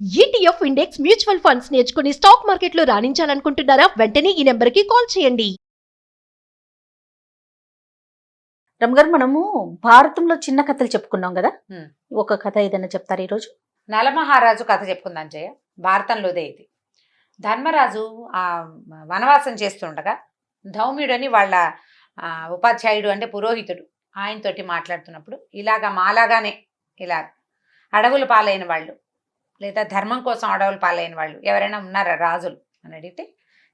ETF index mutual funds నేర్చుకుని stock మార్కెట్లో రాణించాలనుకుంటున్నారా? వెంటనే ఈ నెంబర్కి కాల్ చేయండి. రమగారు, మనము భారతంలో చిన్న కథలు చెప్పుకున్నాం కదా. ఉమ్. ఒక కథ ఏదైనా చెప్తారు ఈరోజు? నలమహారాజు కథ చెప్పుకుందాం జయ. భారతంలోదే ఇది. ధర్మరాజు ఆ వనవాసం చేస్తుండగా ధౌమ్యుడని వాళ్ళ ఉపాధ్యాయుడు అంటే పురోహితుడు ఆయనతోటి మాట్లాడుతున్నప్పుడు ఇలాగా మాలాగానే ఇలా అడవులు పాలైన వాళ్ళు లేదా ధర్మం కోసం అడవులు పాలైన వాళ్ళు ఎవరైనా ఉన్నారా రాజులు అని అడిగితే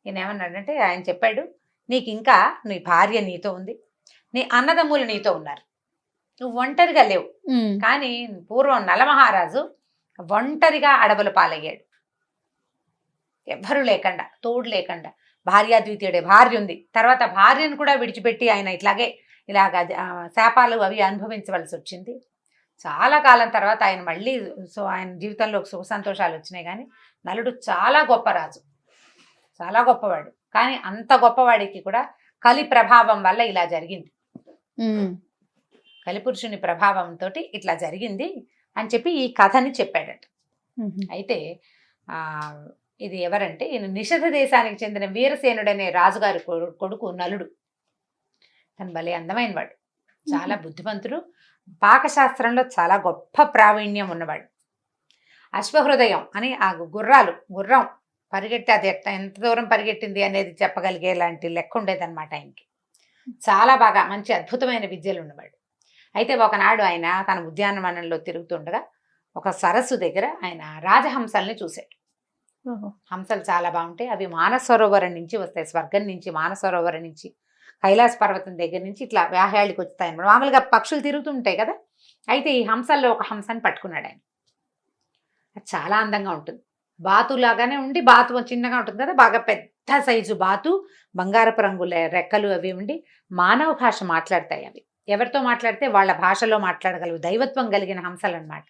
ఈయన ఏమన్నాడంటే, ఆయన చెప్పాడు, నీకు ఇంకా నీ భార్య నీతో ఉంది, నీ అన్నదమ్ములు నీతో ఉన్నారు, నువ్వు ఒంటరిగా లేవు. కానీ పూర్వం నలమహారాజు ఒంటరిగా అడవుల పాలయ్యాడు, ఎవ్వరూ లేకుండా, తోడు లేకుండా. భార్యాద్వితీయుడే, భార్య ఉంది, తర్వాత భార్యను కూడా విడిచిపెట్టి ఆయన ఇలాగ శాపాలు అవి అనుభవించవలసి వచ్చింది. చాలా కాలం తర్వాత ఆయన మళ్ళీ ఆయన జీవితంలో సుఖ సంతోషాలు వచ్చినాయి. కానీ నలుడు చాలా గొప్ప రాజు, చాలా గొప్పవాడు. కానీ అంత గొప్పవాడికి కూడా కలి ప్రభావం వల్ల ఇలా జరిగింది, కలిపురుషుని ప్రభావంతో ఇట్లా జరిగింది అని చెప్పి ఈ కథని చెప్పాడట. అయితే ఇది ఎవరంటే, ఈయన నిషధ దేశానికి చెందిన వీరసేనుడనే రాజుగారి కొడుకు నలుడు. తను భలే అందమైన వాడు, చాలా బుద్ధిమంతుడు, పాకశాస్త్రంలో చాలా గొప్ప ప్రావీణ్యం ఉన్నవాడు. అశ్వహృదయం అని ఆ గుర్రం పరిగెట్టి అది ఎంత దూరం పరిగెట్టింది అనేది చెప్పగలిగే లాంటి లెక్క ఉండేదన్నమాట ఆయనకి. చాలా బాగా మంచి అద్భుతమైన విద్యలు ఉన్నవాడు. అయితే ఒకనాడు ఆయన తన ఉద్యానవనంలో తిరుగుతుండగా ఒక సరస్సు దగ్గర ఆయన రాజహంసల్ని చూశాడు. హంసలు చాలా బాగుంటాయి, అవి మానసరోవరం నుంచి వస్తాయి, స్వర్గం నుంచి, మానసరోవరం నుంచి, కైలాస పర్వతం దగ్గర నుంచి ఇట్లా వ్యాహ్యాళికి వస్తాయి అన్నమాట. మామూలుగా పక్షులు తిరుగుతుంటాయి కదా. అయితే ఈ హంసల్లో ఒక హంసని పట్టుకున్నాడు ఆయన. అది చాలా అందంగా ఉంటుంది, బాతులాగానే ఉండి, బాతు చిన్నగా ఉంటుంది కదా, బాగా పెద్ద సైజు బాతు, బంగారపు రంగుల రెక్కలు అవి ఉండి మానవ భాష మాట్లాడతాయి. అవి ఎవరితో మాట్లాడితే వాళ్ళ భాషలో మాట్లాడగలవు, దైవత్వం కలిగిన హంసలు అన్నమాట.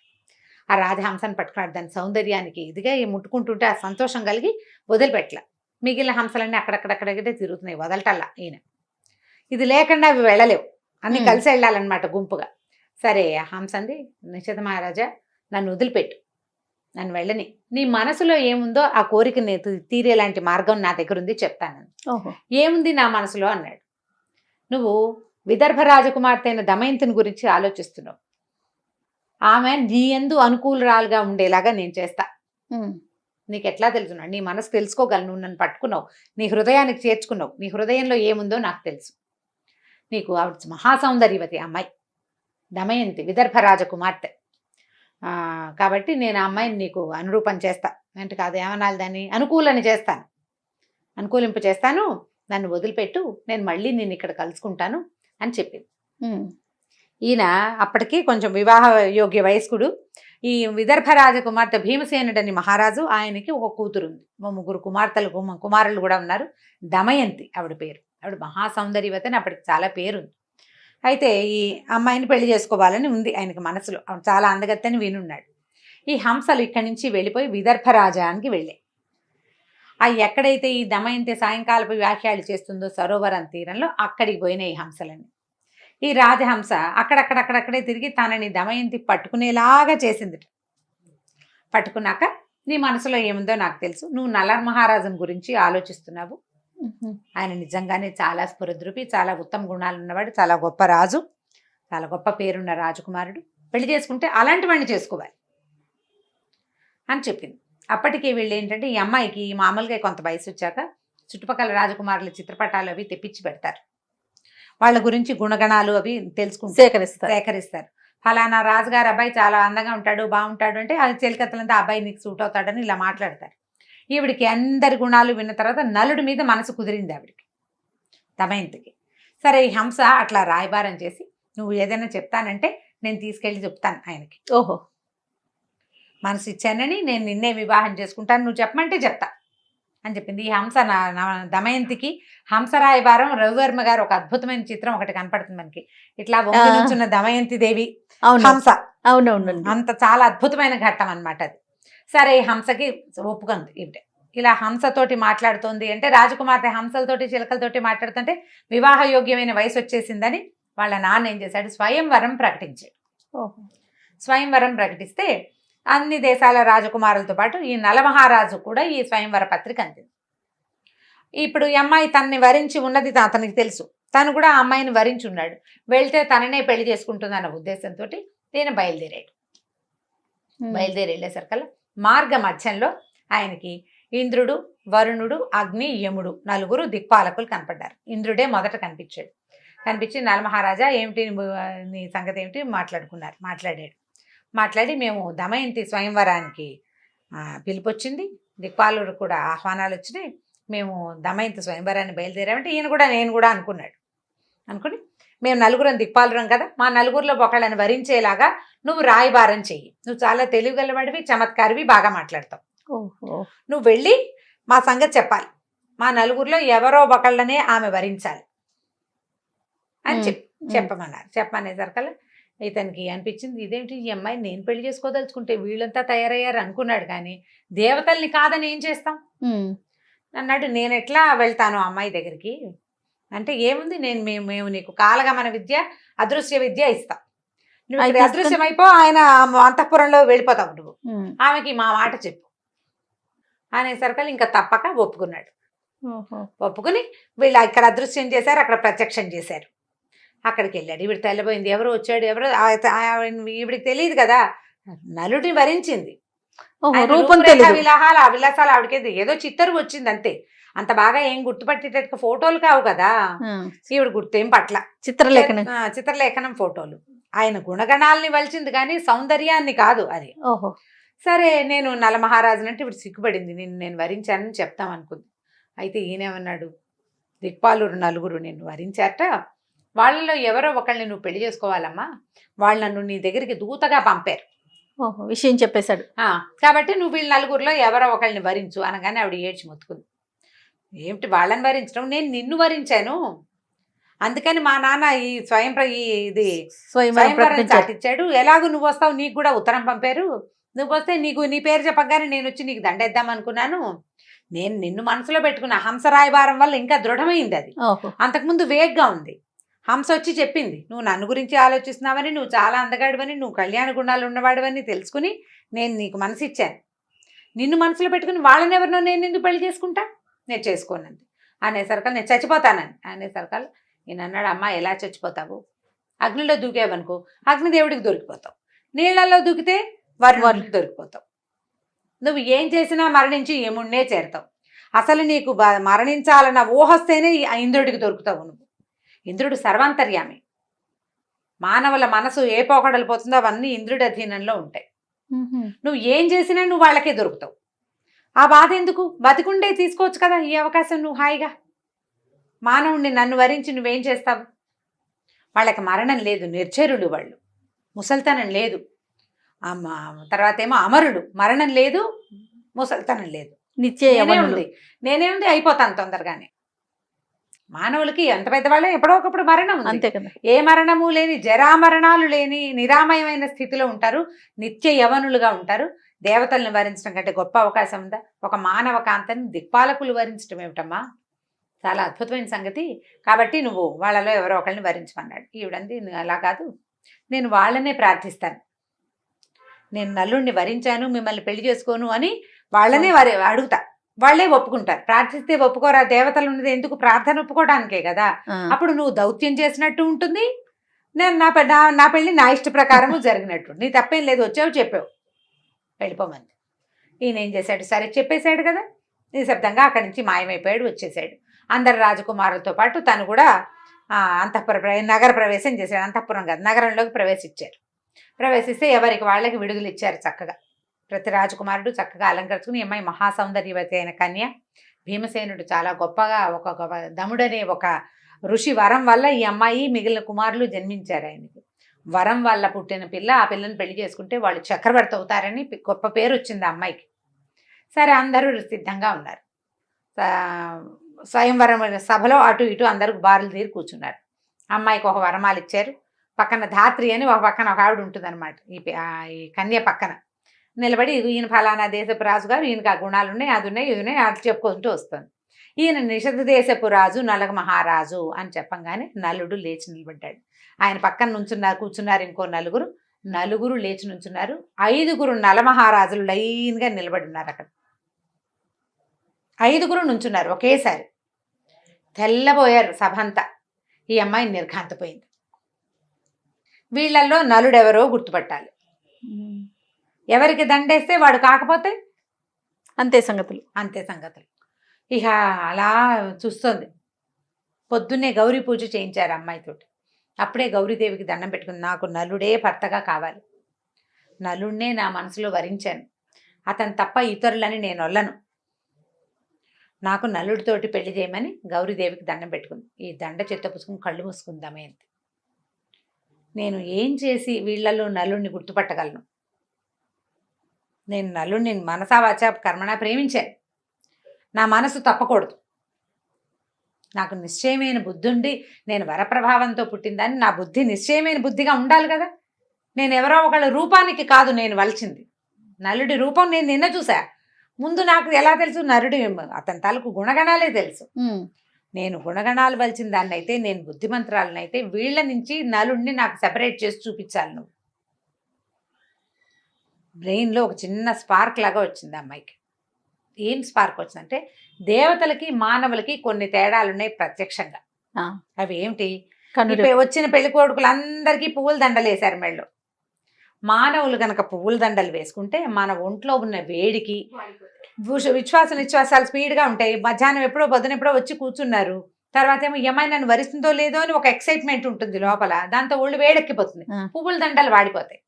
ఆ రాజహంసను పట్టుకున్నాడు. దాని సౌందర్యానికి ఇదిగా ముట్టుకుంటుంటే ఆ సంతోషం కలిగి వదిలిపెట్టల. మిగిలిన హంసలన్నీ అక్కడక్కడక్కడే తిరుగుతున్నాయి, వదలటల్లా ఈయన. ఇది లేకుండా అవి వెళ్ళలేవు, అన్ని కలిసి వెళ్ళాలన్నమాట గుంపుగా. సరే హంసంది, నిషధ మహారాజా నన్ను వదిలిపెట్టు, నన్ను వెళ్ళని, నీ మనసులో ఏముందో ఆ కోరికని తీరేలాంటి మార్గం నా దగ్గర ఉంది, చెప్తాను. ఏముంది నా మనసులో అన్నాడు. నువ్వు విదర్భ రాజకుమార్తె అయిన దమయంతిని గురించి ఆలోచిస్తున్నావు, ఆమె నీ యందు అనుకూలరాలుగా ఉండేలాగా నేను చేస్తా. నీకు ఎట్లా తెలుసున్నాడు, నీ మనసు తెలుసుకోగలను, నువ్వు నన్ను పట్టుకున్నావు, నీ హృదయానికి చేర్చుకున్నావు, నీ హృదయంలో ఏముందో నాకు తెలుసు. నీకు ఆవిడ మహాసౌందర్యవతి అమ్మాయి దమయంతి, విదర్భ రాజకుమార్తె, కాబట్టి నేను ఆ అమ్మాయిని నీకు అనురూపం చేస్తా అంటే కాదు, ఏమనాలి దాన్ని, అనుకూలని చేస్తాను, అనుకూలింపు చేస్తాను, నన్ను వదిలిపెట్టు, నేను మళ్ళీ నేను ఇక్కడ కలుసుకుంటాను అని చెప్పింది. ఈయన అప్పటికి కొంచెం వివాహ యోగ్య వయస్కుడు. ఈ విదర్భ రాజకుమార్తె భీమసేనుడని మహారాజు, ఆయనకి ఒక కూతురు ఉంది, 3 కుమారులు కూడా ఉన్నారు. దమయంతి ఆవిడ పేరు. ఆవిడ మహాసౌందర్యవతి అని అప్పటికి చాలా పేరుంది. అయితే ఈ అమ్మాయిని పెళ్లి చేసుకోవాలని ఉంది ఆయనకి మనసులో, ఆవిడ చాలా అందగత్తని వినున్నాడు. ఈ హంసలు ఇక్కడి నుంచి వెళ్ళిపోయి విదర్భ రాజానికి వెళ్ళాయి. ఎక్కడైతే ఈ దమయంతి సాయంకాలపు వ్యాఖ్యలు చేస్తుందో సరోవరం తీరంలో, అక్కడికి పోయినాయి ఈ హంసలన్నీ. ఈ రాజహంస అక్కడక్కడే తిరిగి తనని దమయంతి పట్టుకునేలాగా చేసింది. పట్టుకున్నాక, నీ మనసులో ఏముందో నాకు తెలుసు, నువ్వు నల మహారాజుని గురించి ఆలోచిస్తున్నావు, ఆయన నిజంగానే చాలా స్ఫురద్రూపి, చాలా ఉత్తమ గుణాలు ఉన్నవాడు, చాలా గొప్ప రాజు, చాలా గొప్ప పేరున్న రాజకుమారుడు, పెళ్లి చేసుకుంటే అలాంటి వాడిని చేసుకోవాలి అని చెప్పింది. అప్పటికి వీళ్ళు ఏంటంటే, ఈ అమ్మాయికి మామూలుగా కొంత వయసు వచ్చాక చుట్టుపక్కల రాజకుమారుల చిత్రపటాలు అవి తెప్పించి పెడతారు, వాళ్ళ గురించి గుణగణాలు అవి తెలుసుకుంటూ సేకరిస్తారు. ఫలానా రాజుగారు అబ్బాయి చాలా అందంగా ఉంటాడు, బాగుంటాడు అంటే అది చెలికత్తలంతా అబ్బాయి నీకు సూట్ అవుతాడని ఇలా మాట్లాడతారు. ఈవిడికి అందరి గుణాలు విన్న తర్వాత నలుడి మీద మనసు కుదిరింది ఆవిడికి, దమయంతికి. సరే ఈ హంస అట్లా రాయబారం చేసి, నువ్వు ఏదైనా చెప్తానంటే నేను తీసుకెళ్ళి చెప్తాను ఆయనకి, మనసు ఇచ్చానని, నేను నిన్నే వివాహం చేసుకుంటాను, నువ్వు చెప్పమంటే చెప్తా అని చెప్పింది. ఈ హంస దమయంతికి హంసరాయబారం. రవివర్మ గారు ఒక అద్భుతమైన చిత్రం ఒకటి కనపడుతుంది మనకి, ఇట్లా వంగి నుంచున్న దమయంతి దేవి హంస. అవునవును, అంత చాలా అద్భుతమైన ఘట్టం అన్నమాట అది. సరే ఈ హంసకి ఒప్పుకుంది. ఇవిడే ఇలా హంసతోటి మాట్లాడుతోంది అంటే, రాజకుమార్తె హంసలతోటి చిలకలతోటి మాట్లాడుతుంటే వివాహ యోగ్యమైన వయసు వచ్చేసిందని వాళ్ళ నాన్న ఏం చేశాడు, స్వయంవరం ప్రకటించాడు. స్వయంవరం ప్రకటిస్తే అన్ని దేశాల రాజకుమారులతో పాటు ఈ నలమహారాజు కూడా ఈ స్వయంవర పత్రిక అందింది. ఇప్పుడు ఈ అమ్మాయి తనని వరించి ఉన్నది అతనికి తెలుసు, తను కూడా ఆ అమ్మాయిని వరించి ఉన్నాడు. వెళ్తే తననే పెళ్లి చేసుకుంటుందన్న ఉద్దేశంతో ఈయన బయలుదేరాడు. బయలుదేరి వెళ్ళేసరికల్లా మార్గ మధ్యంలో ఆయనకి ఇంద్రుడు, వరుణుడు, అగ్ని, యముడు 4 దిక్పాలకులు కనపడ్డారు. ఇంద్రుడే మొదట కనిపించాడు. కనిపించి నలమహారాజా ఏమిటి నీ సంగతి ఏమిటి మాట్లాడాడు. మాట్లాడి మేము దమయంతి స్వయంవరానికి పిలుపొచ్చింది, దిక్పాలుడు కూడా ఆహ్వానాలు వచ్చినాయి, మేము దమయంతి స్వయంవరాన్ని బయలుదేరామంటే ఈయన కూడా నేను కూడా అనుకుని మేము 4 దిక్పాలురం కదా, మా 4లో ఒకళ్ళని వరించేలాగా నువ్వు రాయబారం చెయ్యి, నువ్వు చాలా తెలివిగలవాడివి, చమత్కారివి, బాగా మాట్లాడతావు, నువ్వు వెళ్ళి మా సంగతి చెప్పాలి, మా 4లో ఎవరో ఒకళ్ళనే ఆమె వరించాలి అని చెప్పమన్నారు. చెప్పమనేసరికల్లా ఇతనికి అనిపించింది, ఇదేంటి ఈ అమ్మాయి నేను పెళ్లి చేసుకోదలుచుకుంటే వీళ్ళంతా తయారయ్యారు అనుకున్నాడు. కానీ దేవతల్ని కాదని ఏం చేస్తాం అన్నాడు. నేను ఎట్లా వెళ్తాను అమ్మాయి దగ్గరికి అంటే, ఏముంది మేము నీకు కాలగమన విద్య, అదృశ్య విద్య ఇస్తాం, నువ్వు ఇక్కడ అదృశ్యమైపో ఆయన అంతఃపురంలో వెళ్ళిపోతావు, నువ్వు ఆమెకి మా మాట చెప్పు అనేసరికల్లా ఇంకా తప్పక ఒప్పుకున్నాడు. ఒప్పుకుని వీళ్ళు ఇక్కడ అదృశ్యం చేశారు, అక్కడ ప్రత్యక్షం చేశారు. అక్కడికి వెళ్ళాడు. ఈవిడ తెల్లబోయింది, ఎవరు వచ్చాడు, ఎవరు ఈవిడికి తెలియదు కదా, నలుడిని వరించింది, విలాసాలు ఆవిడకేది ఏదో చిత్తరు వచ్చింది అంతే, అంత బాగా ఏం గుర్తుపట్టేటట్టు ఫోటోలు కావు కదా, ఈవిడ గుర్తేం పట్ల, చిత్రలేఖనం ఫోటోలు. ఆయన గుణగణాలని వలిచింది కానీ సౌందర్యాన్ని కాదు అది. సరే నేను నలమహారాజుని అంటే ఇప్పుడు సిగ్గుపడింది, నేను వరించానని చెప్తాం అనుకుంది. అయితే ఈయనేమన్నాడు, దిక్పాలురు 4 నిన్ను వరించారట, వాళ్ళలో ఎవరో ఒకళ్ళని నువ్వు పెళ్లి చేసుకోవాలమ్మా, వాళ్ళు నన్ను నీ దగ్గరికి దూతగా పంపారు, విషయం చెప్పేశాడు. కాబట్టి నువ్వు వీళ్ళ 4లో ఎవరో ఒకళ్ళని వరించు అనగానే ఆవిడ ఏడ్చి మొత్తుకుంది. ఏమిటి వాళ్ళని వరించడం, నేను నిన్ను వరించాను, అందుకని మా నాన్న ఈ స్వయంవరం చాటిచ్చాడు, ఎలాగూ నువ్వు వస్తావు, నీకు కూడా ఉత్తరం పంపారు, నువ్వు వస్తే నీ పేరు చెప్పగానే నేను వచ్చి నీకు దండేద్దాం అనుకున్నాను, నేను నిన్ను మనసులో పెట్టుకున్నా, హంస రాయబారం వల్ల ఇంకా దృఢమైంది అది, అంతకుముందు వేగ్గా ఉంది. హంస వచ్చి చెప్పింది, నువ్వు నన్ను గురించి ఆలోచిస్తున్నావని, నువ్వు చాలా అందగాడివని, నువ్వు కళ్యాణ గుణాలు ఉన్నవాడివని తెలుసుకుని నేను నీకు మనసు ఇచ్చాను, నిన్ను మనసులో పెట్టుకుని వాళ్ళని ఎవరినో నేను ఎందుకు పెళ్లి చేసుకుంటా, నేను చేసుకోనంది అనేసరికల్ నేను చచ్చిపోతానని అనేసరికల్ ఈయన అన్నాడు, అమ్మ ఎలా చచ్చిపోతావు, అగ్నిలో దూకేవనుకో అగ్నిదేవుడికి దొరికిపోతావు, నీళ్లలో దూకితే వరుణుడికి దొరికిపోతావు, నువ్వు ఏం చేసినా మరణించి యముడినే చేరుతావు, అసలు నీకు మరణించాలన్న ఊహొస్తేనే ఇంద్రుడికి దొరుకుతావు, నువ్వు ఇంద్రుడు సర్వాంతర్యామి, మానవుల మనసు ఏ పోకడలు పోతుందో అవన్నీ ఇంద్రుడి అధీనంలో ఉంటాయి, నువ్వు ఏం చేసినా నువ్వు వాళ్ళకే దొరుకుతావు, ఆ బాధ ఎందుకు, బతికుండే తీసుకోవచ్చు కదా ఈ అవకాశం, నువ్వు హాయిగా మానవుణ్ణి నన్ను వరించి నువ్వేం చేస్తావు, వాళ్ళకి మరణం లేదు, నిర్జరులు వాళ్ళు, ముసల్తనం లేదు, తర్వాత ఏమో అమరుడు, మరణం లేదు, ముసల్తనం లేదు, నేనేముంది అయిపోతాను తొందరగానే. మానవులకి ఎంత పెద్దవాళ్ళే ఎప్పుడో ఒకప్పుడు మరణం అంతే కదా, ఏ మరణము లేని, జరామరణాలు లేని నిరామయమైన స్థితిలో ఉంటారు, నిత్య యవనులుగా ఉంటారు. దేవతల్ని వరించడం కంటే గొప్ప అవకాశం ఉందా, ఒక మానవ కాంతని దిక్పాలకులు వరించడం ఏమిటమ్మా, చాలా అద్భుతమైన సంగతి, కాబట్టి నువ్వు వాళ్ళలో ఎవరో ఒకళ్ళని వరించమన్నాడు. ఈవిడంది, అలా కాదు, నేను వాళ్ళనే ప్రార్థిస్తాను, నేను నలుడిని వరించాను, మిమ్మల్ని పెళ్లి చేసుకోను అని వాళ్ళనే అడుగుతా, వాళ్ళే ఒప్పుకుంటారు. ప్రార్థిస్తే ఒప్పుకోరా, దేవతలు ఉన్నది ఎందుకు, ప్రార్థన ఒప్పుకోవడానికే కదా, అప్పుడు నువ్వు దౌత్యం చేసినట్టు ఉంటుంది, నేను నా పెళ్లి నా ఇష్ట ప్రకారము జరిగినట్టు, నీ తప్పేం లేదు, వచ్చావు చెప్పావు వెళ్ళిపోమంది. ఈయన ఏం చేశాడు, సరే చెప్పేశాడు కదా, నిశ్శబ్దంగా అక్కడి నుంచి మాయమైపోయాడు, వచ్చేసాడు. అందరు రాజకుమారులతో పాటు తను కూడా నగర ప్రవేశం చేశాడు, అంతఃపురం కాదు నగరంలోకి ప్రవేశిస్తే ఎవరికి వాళ్ళకి విడుదల ఇచ్చారు చక్కగా. ప్రతి రాజకుమారుడు చక్కగా అలంకరించుకుని, అమ్మాయి మహాసౌందర్యవతి అయిన కన్య, భీమసేనుడు చాలా గొప్పగా ఒక దముడనే ఒక ఋషి వరం వల్ల ఈ అమ్మాయి మిగిలిన కుమారులు జన్మించారు ఆయనకి. వరం వల్ల పుట్టిన పిల్ల, ఆ పిల్లని పెళ్లి చేసుకుంటే వాళ్ళు చక్రవర్తి అవుతారని గొప్ప పేరు వచ్చింది ఆ అమ్మాయికి. సరే అందరూ సిద్ధంగా ఉన్నారు. స్వయంవరం సభలో అటు ఇటు అందరూ బారులు తీరి కూర్చున్నారు. అమ్మాయికి ఒక వరమాలు ఇచ్చారు. పక్కన ధాత్రి అని ఒక పక్కన ఒక ఆవిడ ఉంటుంది అనమాట, ఈ కన్య పక్కన నిలబడి, ఈయన ఫలానా దేశపు రాజుగారు, ఈయనకి ఆ గుణాలు ఉన్నాయి, అది ఉన్నాయి, ఇది ఉన్నాయి, అది చెప్పుకుంటూ వస్తుంది. ఈయన నిషధ దేశపు రాజు, నలగ మహారాజు అని చెప్పంగానే నలుడు లేచి నిలబడ్డాడు. ఆయన పక్కన కూర్చున్నారు ఇంకో 4. నలుగురు లేచి నుంచున్నారు. 5గురు నలమహారాజులు లైన్గా నిలబడి ఉన్నారు అక్కడ. 5గురు నుంచున్నారు ఒకేసారి. తెల్లబోయారు సభ అంతా. ఈ అమ్మాయి నిర్ఘాంతపోయింది. వీళ్ళల్లో నలుడెవరో గుర్తుపట్టాలి. ఎవరికి దండేస్తే వాడు కాకపోతే అంతే సంగతులు. అంతే సంగతులు. ఇక అలా చూస్తుంది. పొద్దున్నే గౌరీ పూజ చేయించారు అమ్మాయితోటి. అప్పుడే గౌరీదేవికి దండం పెట్టుకుంది. నాకు నలుడే భర్తగా కావాలి. నలుడినే నా మనసులో వరించాను. అతను తప్ప ఇతరులని నేను వల్లను. నాకు నలుడితోటి పెళ్లి చేయమని గౌరీదేవికి దండం పెట్టుకుంది. ఈ దండ చెత్త పుసుకుని కళ్ళు మూసుకుందామే అంతే. నేను ఏం చేసి వీళ్ళల్లో నలుడిని గుర్తుపట్టగలను? నేను నలుడిని మనసా వాచా కర్మణ ప్రేమించాను. నా మనసు తప్పకూడదు. నాకు నిశ్చయమైన బుద్ధి ఉండి నేను వరప్రభావంతో పుట్టిందని నా బుద్ధి నిశ్చయమైన బుద్ధిగా ఉండాలి కదా. నేను ఎవరో ఒకళ్ళ రూపానికి కాదు నేను వలిచింది. నలుడి రూపం నేను నిన్న చూసా. ముందు నాకు ఎలా తెలుసు? నరుడి అతని తాలూకు గుణగణాలే తెలుసు. నేను గుణగణాలు వలిచిన దాన్ని అయితే, నేను బుద్ధిమంత్రాలనైతే వీళ్ళ నుంచి నలుడిని నాకు సెపరేట్ చేసి చూపించాలి నువ్వు. బ్రెయిన్లో ఒక చిన్న స్పార్క్ లాగా వచ్చింది అమ్మాయికి. ఏం స్పార్క్ వచ్చిందంటే, దేవతలకి మానవులకి కొన్ని తేడాలు ఉన్నాయి ప్రత్యక్షంగా. అవి ఏమిటి? వచ్చిన పెళ్లి కొడుకులందరికీ పువ్వుల దండలు వేశారు మెళ్ళు. మానవులు గనక పువ్వుల దండలు వేసుకుంటే మన ఒంట్లో ఉన్న వేడికి విశ్వాస నిశ్వాసాలు స్పీడ్గా ఉంటాయి. మధ్యాహ్నం ఎప్పుడో పొద్దున ఎప్పుడో వచ్చి కూర్చున్నారు. తర్వాత ఏమో ఏమైనా నన్ను వరిస్తుందో లేదో అని ఒక ఎక్సైట్మెంట్ ఉంటుంది లోపల. దాంతో ఒళ్ళు వేడెక్కిపోతుంది. పువ్వుల దండలు వాడిపోతాయి.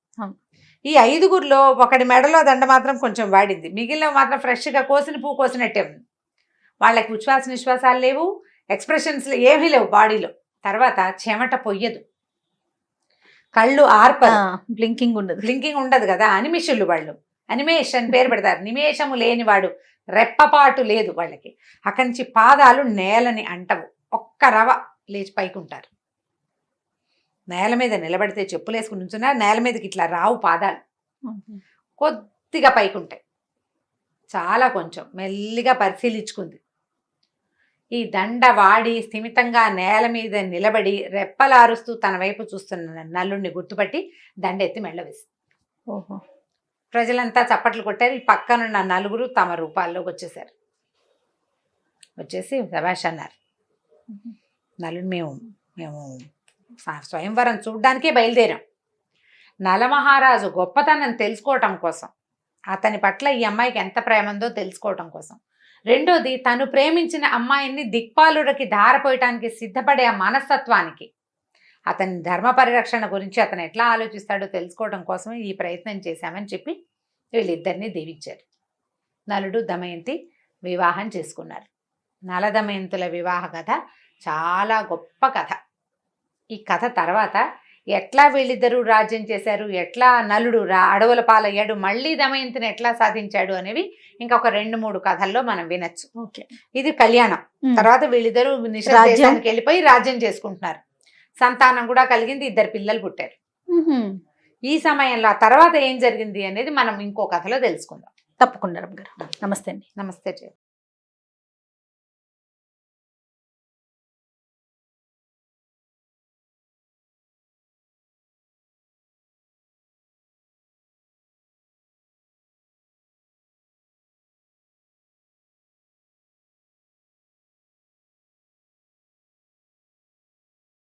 ఈ 5గురిలో ఒకటి మెడలో దండ మాత్రం కొంచెం వాడింది. మిగిలిన మాత్రం ఫ్రెష్గా కోసిన పువ్వు కోసినట్టే ఉంది. వాళ్ళకి విశ్వాస నిశ్వాసాలు లేవు, ఎక్స్ప్రెషన్స్ ఏమీ లేవు బాడీలో. తర్వాత చెమట పొయ్యదు, కళ్ళు ఆర్పదు, బ్లింకింగ్ ఉండదు కదా. అనిమిషులు వాళ్ళు. అనిమేష్ అని పేరు పెడతారు. నిమేషము లేనివాడు, రెప్పపాటు లేదు వాళ్ళకి. అక్కడి నుంచి పాదాలు నేలని అంటవు. ఒక్క రవ లేచి పైకుంటారు. నేల మీద నిలబడితే చెప్పులు వేసుకుని నుంచున్నారు. నేల మీదకి ఇట్లా రావు పాదాలు, కొద్దిగా పైకుంటాయి. చాలా కొంచెం మెల్లిగా పరిశీలించుకుంది. ఈ దండ వాడి స్థిమితంగా నేల మీద నిలబడి రెప్పలారుస్తూ తన వైపు చూస్తున్న నలుడిని గుర్తుపట్టి దండ ఎత్తి మెళ్ళ వేసి. ప్రజలంతా చప్పట్లు కొట్టారు. ఈ పక్కనున్న 4గురు తమ రూపాల్లోకి వచ్చేసారు. వచ్చేసి శభాష్ అన్నారు. నలుడు మేము స్వయంవరం చూడ్డానికే బయలుదేరాం. నలమహారాజు గొప్పతనం తెలుసుకోవటం కోసం, అతని పట్ల ఈ అమ్మాయికి ఎంత ప్రేమ ఉందో తెలుసుకోవటం కోసం. రెండోది, తను ప్రేమించిన అమ్మాయిని దిక్పాలుడికి ధారపోయటానికి సిద్ధపడే ఆ మనస్తత్వానికి, అతని ధర్మ పరిరక్షణ గురించి అతను ఎట్లా ఆలోచిస్తాడో తెలుసుకోవడం కోసం ఈ ప్రయత్నం చేశామని చెప్పి వీళ్ళిద్దరినీ దీవించారు. నలుడు దమయంతి వివాహం చేసుకున్నారు. నల దమయంతుల వివాహ కథ చాలా గొప్ప కథ. ఈ కథ తర్వాత ఎట్లా వీళ్ళిద్దరూ రాజ్యం చేశారు, ఎట్లా నలుడు అడవుల పాలయ్యాడు, మళ్ళీ దమయంతిని ఎట్లా సాధించాడు అనేవి ఇంకొక 2-3 కథల్లో మనం వినొచ్చు. ఇది కళ్యాణం. తర్వాత వీళ్ళిద్దరూ నిషేధానికి వెళ్ళిపోయి రాజ్యం చేసుకుంటున్నారు. సంతానం కూడా కలిగింది. 2 పిల్లలు పుట్టారు. ఈ సమయంలో తర్వాత ఏం జరిగింది అనేది మనం ఇంకో కథలో తెలుసుకుందాం. తప్పకుండా రమ్మ గారు. నమస్తే అండి. నమస్తే.